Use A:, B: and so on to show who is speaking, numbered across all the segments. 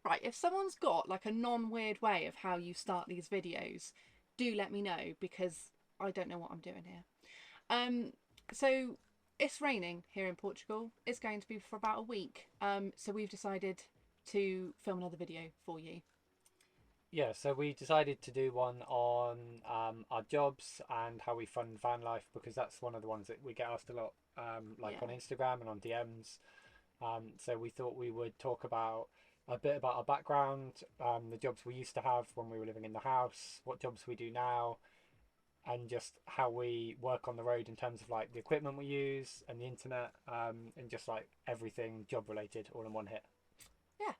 A: Right, if someone's got like a non-weird way of how you start these videos, do let me know because I don't know what I'm doing here. Um, so it's raining here in Portugal. It's going to be for about a week. So we've decided to film another video for you.
B: Yeah, so we decided to do one on our jobs and how we fund van life because that's one of the ones that we get asked a lot, like on
A: Yeah.
B: Instagram and on DMs. So we thought we would talk about a bit about our background, the jobs we used to have when we were living in the house, what jobs we do now, and just how we work on the road in terms of like the equipment we use and the internet, and just like everything job related all in one hit.
A: Yeah.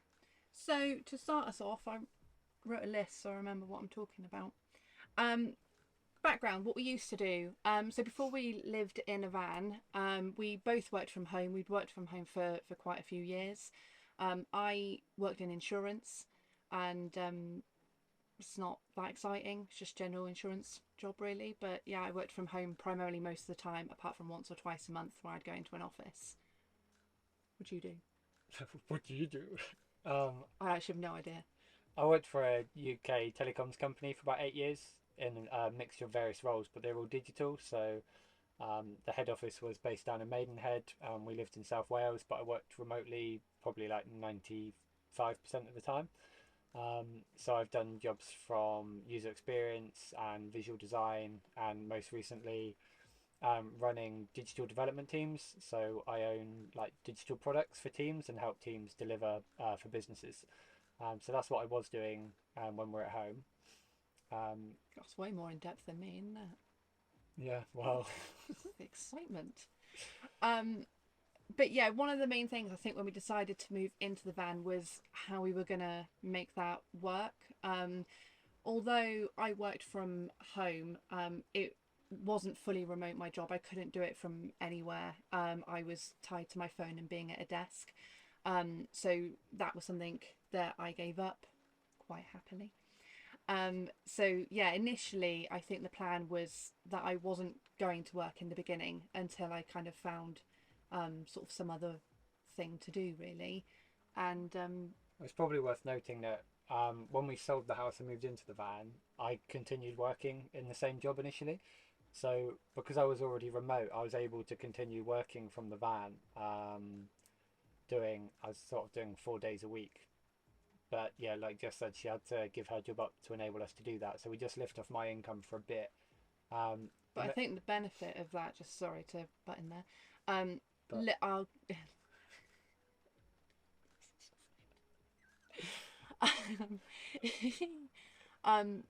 A: So to start us off, I wrote a list so I remember what I'm talking about. Um, Background, what we used to do. So before we lived in a van, we both worked from home. We'd worked from home for quite a few years. I worked in insurance, and it's not that exciting. It's just general insurance job really. But yeah, I worked from home primarily most of the time, apart from once or twice a month where I'd go into an office. What'd you do?
B: What do you do? Um,
A: I actually have no idea.
B: I worked for a UK telecoms company for about 8 years in a mixture of various roles, but they're all digital. So the head office was based down in Maidenhead. We lived in South Wales, but I worked remotely probably like 95% of the time. So I've done jobs from user experience and visual design, and most recently running digital development teams. So I own like digital products for teams and help teams deliver for businesses. So that's what I was doing when we're at home. Um,
A: That's way more in depth than me, isn't it?
B: yeah, well,
A: The excitement. Um, but yeah, one of the main things I think when we decided to move into the van was how we were gonna make that work. Although I worked from home, it wasn't fully remote. My job, I couldn't do it from anywhere. I was tied to my phone and being at a desk. So that was something that I gave up quite happily. So yeah, initially I think the plan was that I wasn't going to work in the beginning until I kind of found sort of some other thing to do really. And
B: it's probably worth noting that when we sold the house and moved into the van, I continued working in the same job initially. So because I was already remote, I was able to continue working from the van. I was sort of doing 4 days a week. But yeah, like Jess said, she had to give her job up to enable us to do that. So we just lived off my income for a bit. Um,
A: but I think the benefit of that, just sorry to butt in there, um,
B: but
A: I'll um,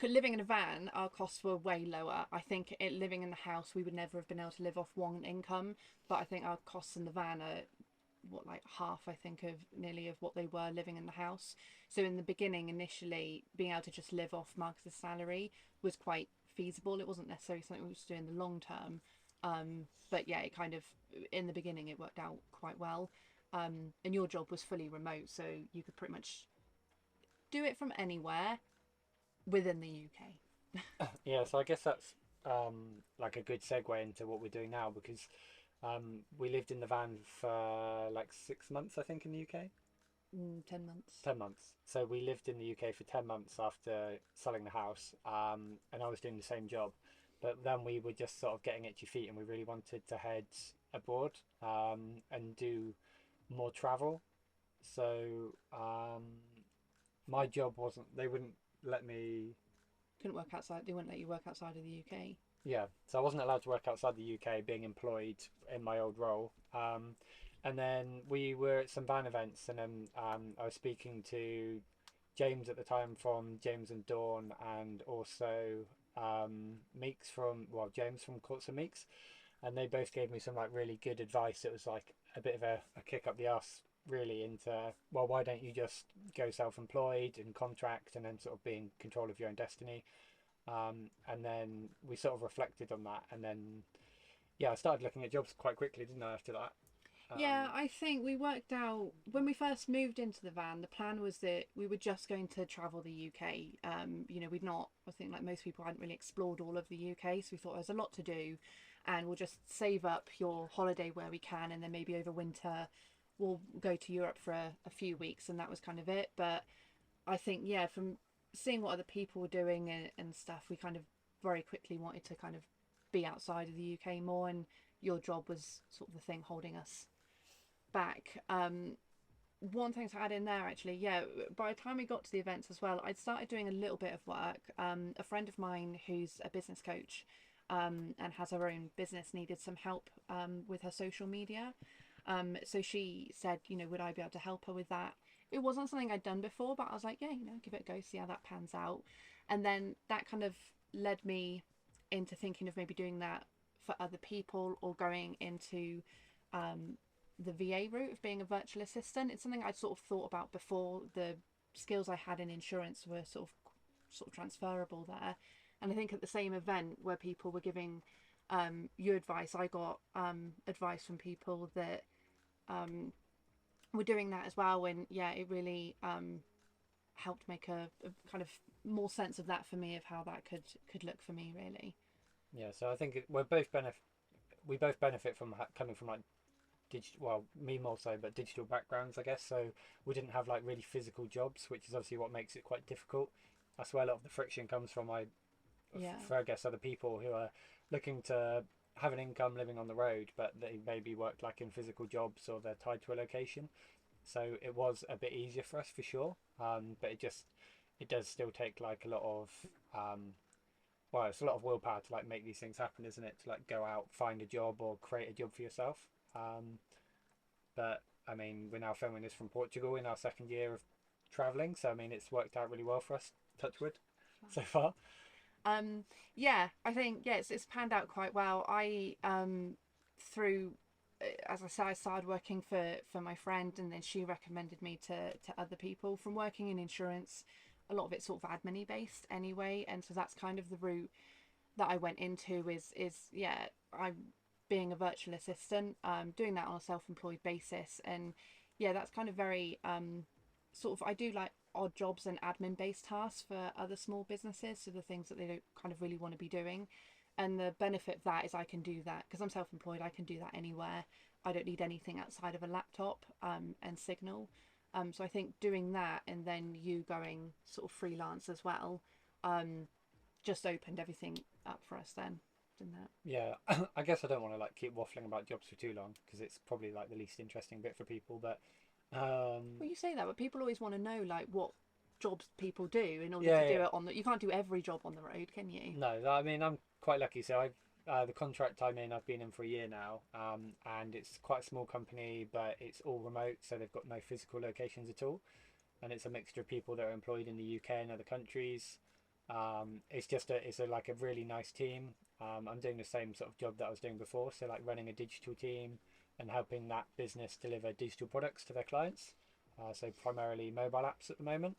A: living in a van, our costs were way lower. I think living in the house, we would never have been able to live off one income. But I think our costs in the van are what like half I think of nearly of what they were living in the house. So in the beginning, initially being able to just live off Marcus's salary was quite feasible. It wasn't necessarily something we was doing in the long term. But yeah, it kind of in the beginning it worked out quite well. And your job was fully remote, so you could pretty much do it from anywhere within the UK.
B: yeah, so I guess that's like a good segue into what we're doing now because we lived in the van for like 6 months, I think, in the UK.
A: 10 months.
B: 10 months. So we lived in the UK for 10 months after selling the house, and I was doing the same job. But then we were just sort of getting itchy feet, and we really wanted to head abroad and do more travel. So my job wasn't. They wouldn't let me.
A: Couldn't work outside. They wouldn't let you work outside of the UK.
B: Yeah, so I wasn't allowed to work outside the UK, being employed in my old role. And then we were at some van events, and then I was speaking to James at the time from James and Dawn, and also Meeks from James from Courts and Meeks, and they both gave me some like really good advice. It was like a bit of a kick up the ass, really, into why don't you just go self-employed and contract, and then sort of be in control of your own destiny. And then we sort of reflected on that, and then yeah, I started looking at jobs quite quickly, didn't I? After that,
A: Yeah,
B: um,
A: I think we worked out when we first moved into the van, the plan was that we were just going to travel the UK. We'd not, I think, like most people, hadn't really explored all of the UK, so we thought there's a lot to do, and we'll just save up your holiday where we can, and then maybe over winter we'll go to Europe for a few weeks, and that was kind of it. But I think, yeah, from seeing what other people were doing and stuff, we kind of very quickly wanted to kind of be outside of the UK more, and your job was sort of the thing holding us back. One thing to add in there, actually, yeah, by the time we got to the events as well, I'd started doing a little bit of work. A friend of mine who's a business coach and has her own business needed some help with her social media. So she said, you know, would I be able to help her with that? It wasn't something I'd done before, but I was like, yeah, you know, give it a go, see how that pans out. And then that kind of led me into thinking of maybe doing that for other people or going into um, the VA route of being a virtual assistant. It's something I'd sort of thought about before. The skills I had in insurance were sort of transferable there. And I think at the same event where people were giving you advice, I got advice from people that were doing that as well. And yeah, it really helped make a kind of more sense of that for me, of how that could look for me, really.
B: Yeah, so I think we both benefit from coming from like digital, well, me more so, but digital backgrounds, I guess. So we didn't have like really physical jobs, which is obviously what makes it quite difficult. That's where a lot of the friction comes from.
A: Yeah.
B: For I guess other people who are looking to have an income living on the road, but they maybe work like in physical jobs or they're tied to a location. So it was a bit easier for us for sure. But it does still take like a lot of um, well, it's a lot of willpower to like make these things happen, isn't it? To like go out, find a job or create a job for yourself. Um, but I mean, we're now filming this from Portugal in our second year of traveling, so I mean, it's worked out really well for us. Touch wood, so far.
A: Um, yeah, I think yeah, it's panned out quite well. I through as I said, I started working for my friend, and then she recommended me to other people. From working in insurance, a lot of it's sort of admin based anyway, and so that's kind of the route that I went into. Is yeah, I'm being a virtual assistant, doing that on a self employed basis, and yeah, that's kind of very sort of, I do like odd jobs and admin based tasks for other small businesses, so the things that they don't kind of really want to be doing. And the benefit of that is I can do that because I'm self employed, I can do that anywhere. I don't need anything outside of a laptop and signal. So I think doing that and then you going sort of freelance as well um, just opened everything up for us then, didn't it?
B: Yeah, I guess I don't want to like keep waffling about jobs for too long because it's probably like the least interesting bit for people. But
A: Well, you say that, but people always want to know like what jobs people do in order
B: yeah,
A: to
B: yeah,
A: do it on the. You can't do every job on the road, can you?
B: no, I mean I'm quite lucky. So I've the contract I'm in, I've been in for a year now, and it's quite a small company, but it's all remote, so they've got no physical locations at all, and it's a mixture of people that are employed in the UK and other countries. It's like a really nice team. I'm doing the same sort of job that I was doing before, so like running a digital team and helping that business deliver digital products to their clients. So primarily mobile apps at the moment.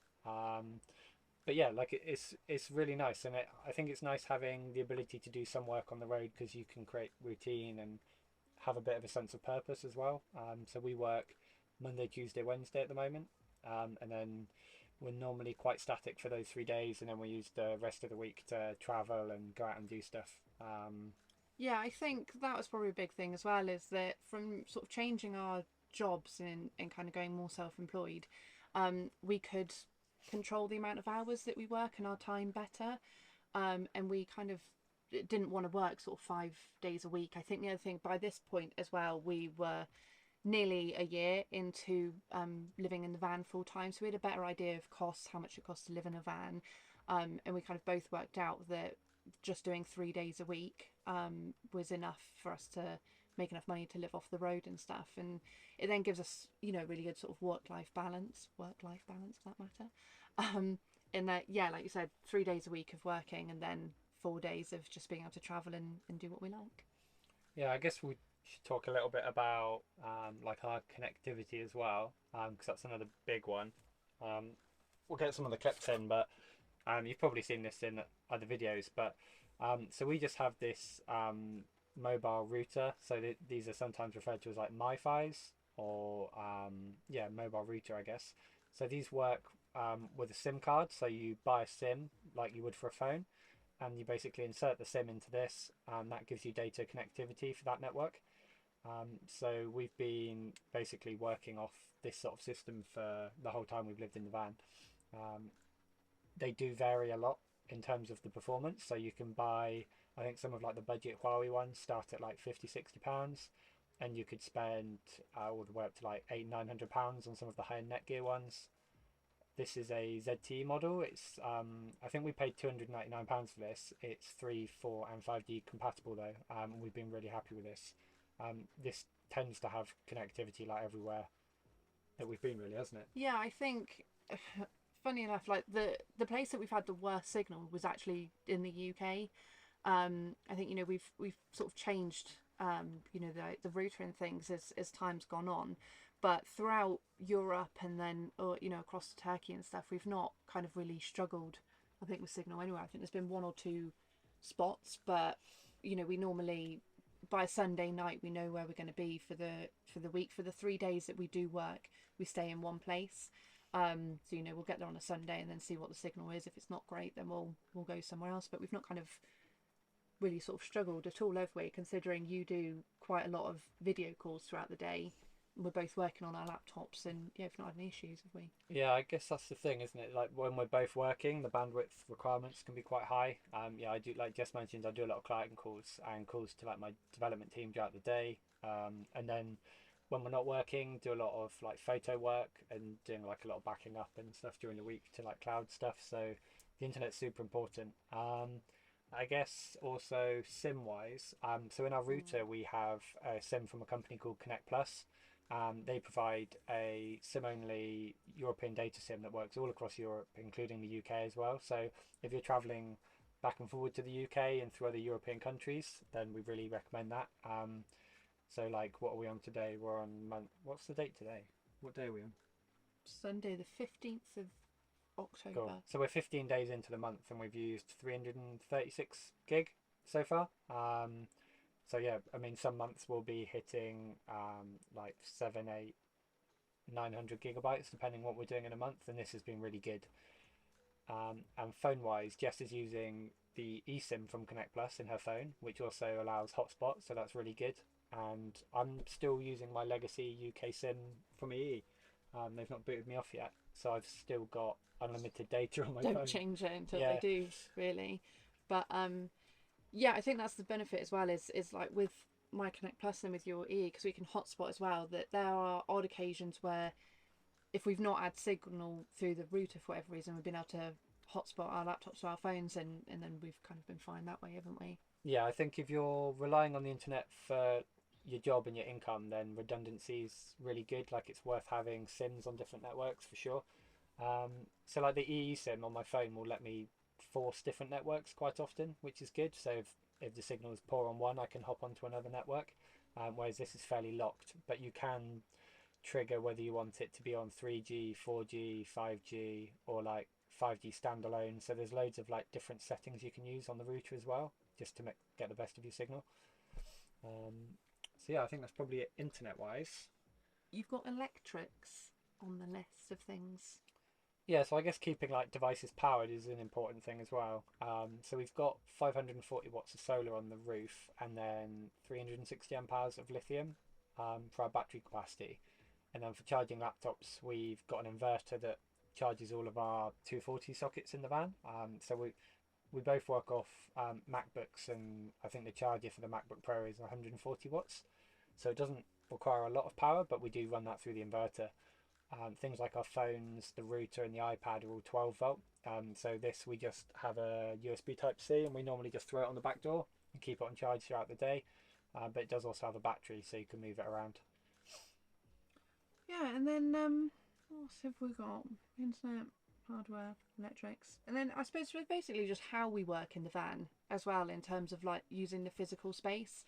B: But yeah, like it's really nice, and I think it's nice having the ability to do some work on the road because you can create routine and have a bit of a sense of purpose as well. So we work Monday, Tuesday, Wednesday at the moment, and then we're normally quite static for those 3 days, and then we use the rest of the week to travel and go out and do stuff.
A: Yeah, I think that was probably a big thing as well, is that from sort of changing our jobs and kind of going more self-employed, we could control the amount of hours that we work and our time better. And we kind of didn't want to work sort of 5 days a week. I think the other thing by this point as well, we were nearly a year into living in the van full time, so we had a better idea of costs, how much it costs to live in a van, and we kind of both worked out that just doing 3 days a week was enough for us to make enough money to live off the road and stuff. And it then gives us, you know, really good sort of work life balance for that matter. Um, in that, yeah, like you said, 3 days a week of working and then 4 days of just being able to travel and do what we like.
B: Yeah, I guess we should talk a little bit about like our connectivity as well, because that's another big one. Um, we'll get some of the clips in, but you've probably seen this in other videos. But so we just have this mobile router. So these are sometimes referred to as like MiFis or yeah, mobile router, I guess. So these work with a SIM card. So you buy a SIM like you would for a phone, and you basically insert the SIM into this, and that gives you data connectivity for that network. So we've been basically working off this sort of system for the whole time we've lived in the van. Um, they do vary a lot in terms of the performance. So you can buy, I think some of like the budget Huawei ones start at like 50, £60, and you could spend all the way up to like £800, £900 on some of the high end Netgear ones. This is a ZTE model. It's I think we paid £299 for this. It's 3, 4, and 5G compatible though. We've been really happy with this. This tends to have connectivity like everywhere that we've been, really, hasn't it?
A: Yeah, I think funny enough, like the place that we've had the worst signal was actually in the UK. I think we've sort of changed the router and things as time's gone on, but throughout Europe and then or across Turkey and stuff, we've not kind of really struggled. I think with signal anyway. I think there's been one or two spots, but we normally by Sunday night we know where we're going to be for the week. For the 3 days that we do work, we stay in one place. So we'll get there on a Sunday and then see what the signal is. If it's not great, then we'll go somewhere else. But we've not kind of really sort of struggled at all, have we? Considering you do quite a lot of video calls throughout the day. We're both working on our laptops, and yeah, we've not had any issues, have we?
B: Yeah, I guess that's the thing, isn't it? Like when we're both working, the bandwidth requirements can be quite high. Yeah, I do, like Jess mentioned, I do a lot of client calls and calls to like my development team throughout the day. And then when we're not working, do a lot of like photo work and doing like a lot of backing up and stuff during the week to like cloud stuff. So the internet's super important. I guess also SIM wise, so in our router we have a SIM from a company called Connect Plus. They provide a SIM only European data SIM that works all across Europe, including the UK as well. So if you're traveling back and forward to the UK and through other European countries, then we really recommend that. So like, what are we on today? We're on month. What's the date today? What day are we on?
A: Sunday the 15th of
B: Cool.
A: October.
B: So we're 15 days into the month and we've used 336 gig so far. So yeah, I mean, some months we'll be hitting like 7, 8, 900 gigabytes, depending what we're doing in a month, and this has been really good. And phone wise, Jess is using the eSIM from Connect Plus in her phone, which also allows hotspot, so that's really good. And I'm still using my legacy UK SIM from EE. They've not booted me off yet, so I've still got unlimited data on my
A: Don't
B: phone.
A: change it until they
B: Yeah,
A: do, really. But yeah, I think that's the benefit as well. Is like with my Connect Plus and with your E, because we can hotspot as well. That there are odd occasions where if we've not had signal through the router for whatever reason, we've been able to hotspot our laptops to our phones, and then we've kind of been fine that way, haven't we?
B: yeah. I think if you're relying on the internet for your job and your income, then redundancy is really good. Like it's worth having SIMs on different networks for sure. So like the EE SIM on my phone will let me force different networks quite often, which is good. So if the signal is poor on one, I can hop onto another network. Whereas this is fairly locked, but you can trigger whether you want it to be on 3G, 4G, 5G, or like 5G standalone. So there's loads of like different settings you can use on the router as well, just to get the best of your signal. So yeah, I think that's probably it internet wise.
A: You've got electrics on the list of things.
B: Yeah, so I guess keeping like devices powered is an important thing as well. So we've got 540 watts of solar on the roof and then 360 amp hours of lithium for our battery capacity. And then for charging laptops, we've got an inverter that charges all of our 240 sockets in the van. So we both work off MacBooks, and I think the charger for the MacBook Pro is 140 watts. So it doesn't require a lot of power, but we do run that through the inverter. Things like our phones, the router, and the iPad are all 12 volt. So this we just have a USB Type C, and we normally just throw it on the back door and keep it on charge throughout the day. But it does also have a battery, so you can move it around.
A: Yeah, and then what else have we got? Internet, hardware, electrics, and then I suppose it's basically just how we work in the van as well in terms of like using the physical space.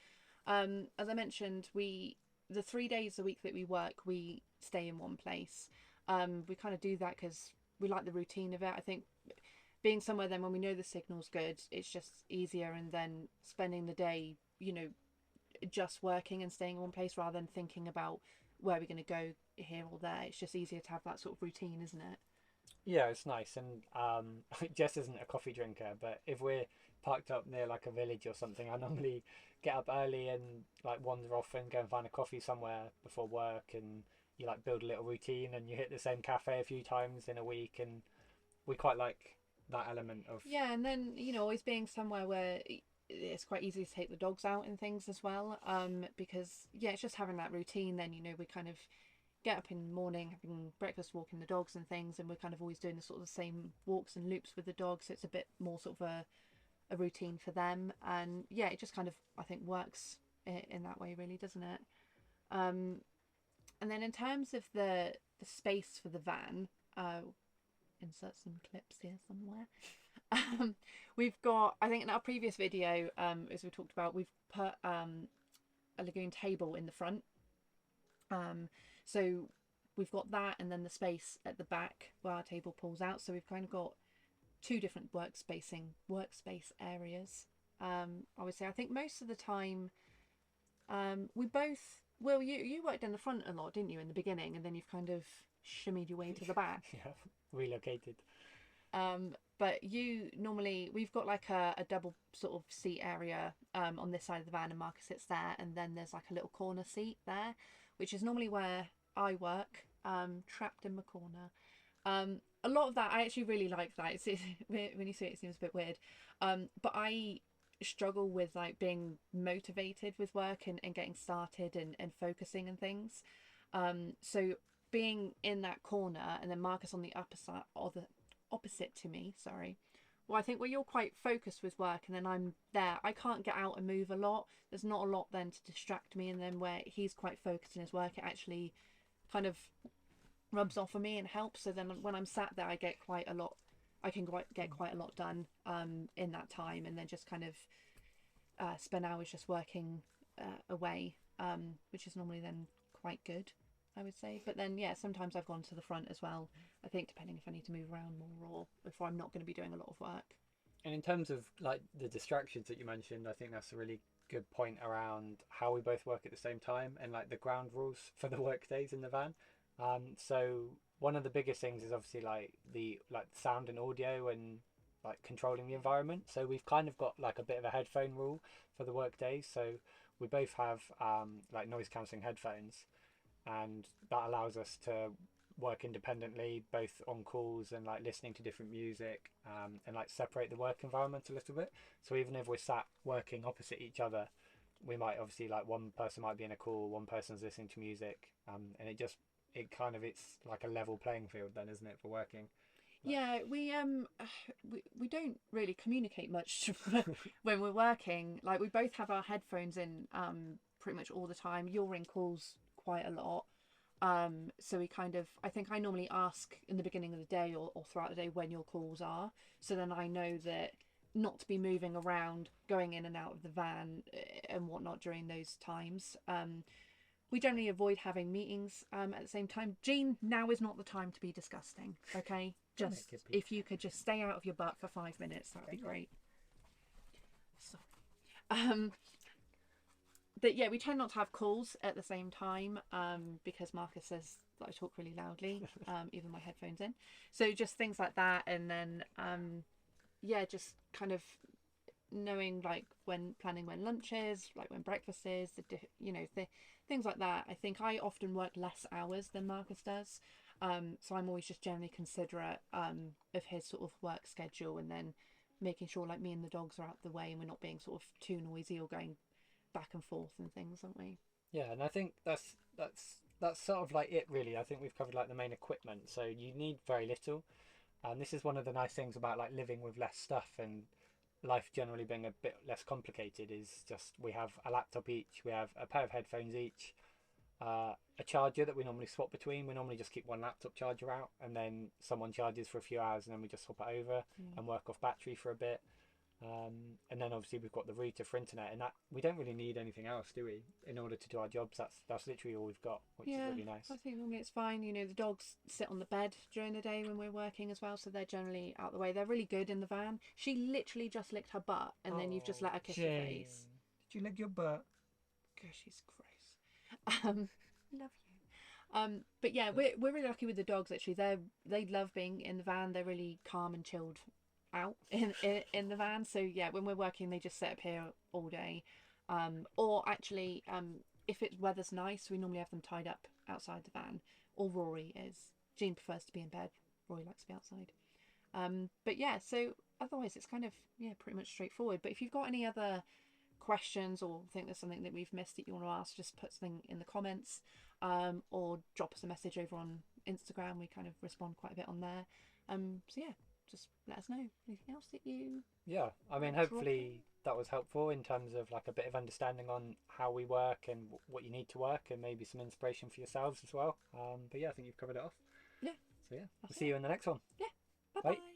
A: As I mentioned, the 3 days a week that we work, we stay in one place. We kind of do that because we like the routine of it. I think being somewhere then when we know the signal's good, it's just easier, and then spending the day, just working and staying in one place rather than thinking about where we're going to go here or there. It's just easier to have that sort of routine, isn't it?
B: Yeah, it's nice. And Jess isn't a coffee drinker, but if we're parked up near like a village or something, I normally get up early and like wander off and go and find a coffee somewhere before work, and you like build a little routine and you hit the same cafe a few times in a week, and we quite like that element of.
A: Yeah, and then always being somewhere where it's quite easy to take the dogs out and things as well. Because yeah, it's just having that routine. Then we kind of get up in the morning, having breakfast, walking the dogs and things, and we're kind of always doing the sort of the same walks and loops with the dogs. So it's a bit more sort of a routine for them, and yeah, it just kind of I think works in that way, really, doesn't it? Um, and then in terms of the space for the van, insert some clips here somewhere. We've got, I think in our previous video, as we talked about, we've put a lagoon table in the front. So we've got that, and then the space at the back where our table pulls out. So we've kind of got two different workspace areas. I would say I think most of the time, we both. Well, you worked in the front a lot, didn't you, in the beginning, and then you've kind of shimmied your way to the back.
B: Yeah, relocated.
A: But you normally, we've got like a double sort of seat area on this side of the van, and Marcus sits there, and then there's like a little corner seat there, which is normally where I work, trapped in my corner. A lot of that I actually really like that. When you see it, it seems a bit weird, but I struggle with like being motivated with work and getting started and focusing and things. So being in that corner, and then Marcus on the upper side, or the opposite to me, sorry. Well, I think where you're quite focused with work, and then I'm there, I can't get out and move a lot. There's not a lot then to distract me, and then where he's quite focused in his work, it actually kind of rubs off on me and helps. So then when I'm sat there, I get quite a lot. I can get quite a lot done in that time, and then just kind of spend hours just working away, which is normally then quite good, I would say. But then yeah, sometimes I've gone to the front as well, I think, depending if I need to move around more or if I'm not going to be doing a lot of work.
B: And in terms of like the distractions that you mentioned, I think that's a really good point around how we both work at the same time and like the ground rules for the work days in the van. So one of the biggest things is obviously like the sound and audio and like controlling the environment. So we've kind of got like a bit of a headphone rule for the work days. So we both have like noise cancelling headphones, and that allows us to work independently, both on calls and like listening to different music, and like separate the work environment a little bit. So even if we're sat working opposite each other, we might obviously like one person might be in a call, one person's listening to music, and it's like a level playing field then, isn't it, for working? Like,
A: Yeah, we don't really communicate much when we're working. Like we both have our headphones in pretty much all the time. You're in calls quite a lot. So we kind of, I think I normally ask in the beginning of the day or throughout the day when your calls are. So then I know that not to be moving around, going in and out of the van and whatnot during those times. We generally avoid having meetings at the same time. Jean, now is not the time to be disgusting, okay? Just, if you could just stay out of your butt for 5 minutes, that would be great. So, but yeah, we tend not to have calls at the same time because Marcus says that I talk really loudly, even my headphones in. So just things like that, and then yeah, just kind of knowing like when planning when lunch is, like when breakfast is, the things like that. I think I often work less hours than Marcus does, so I'm always just generally considerate of his sort of work schedule, and then making sure like me and the dogs are out the way and we're not being sort of too noisy or going back and forth and things, aren't we?
B: yeah, and I think that's sort of like it really. I think we've covered like the main equipment, so you need very little. And this is one of the nice things about like living with less stuff and life generally being a bit less complicated, is just we have a laptop each, we have a pair of headphones each, a charger that we normally swap between. We normally just keep one laptop charger out, and then someone charges for a few hours, and then we just swap it over and work off battery for a bit. And then obviously we've got the router for internet, and that we don't really need anything else, do we, in order to do our jobs? That's literally all we've got, which is really nice.
A: I think normally it's fine. The dogs sit on the bed during the day when we're working as well, so they're generally out the way. They're really good in the van. She literally just licked her butt, and then you've just let her kiss your face.
B: Did you lick your butt?
A: Gosh, she's gross. Love you. But yeah, we're really lucky with the dogs. Actually, they love being in the van. They're really calm and chilled out in the van. So yeah, when we're working, they just sit up here all day. Or actually, if it's weather's nice, we normally have them tied up outside the van. Or Rory is. Jean prefers to be in bed. Rory likes to be outside. But yeah, so otherwise it's kind of, yeah, pretty much straightforward. But if you've got any other questions or think there's something that we've missed that you want to ask, just put something in the comments, or drop us a message over on Instagram. We kind of respond quite a bit on there. So yeah, just let us know. Anything else that you
B: Yeah, I mean,
A: drop in?
B: hopefully that was helpful in terms of like a bit of understanding on how we work and what you need to work, and maybe some inspiration for yourselves as well. But yeah, I think you've covered it off.
A: Yeah,
B: So yeah, we'll
A: that's
B: see
A: it.
B: you in the next one.
A: Yeah, bye
B: Bye.
A: bye.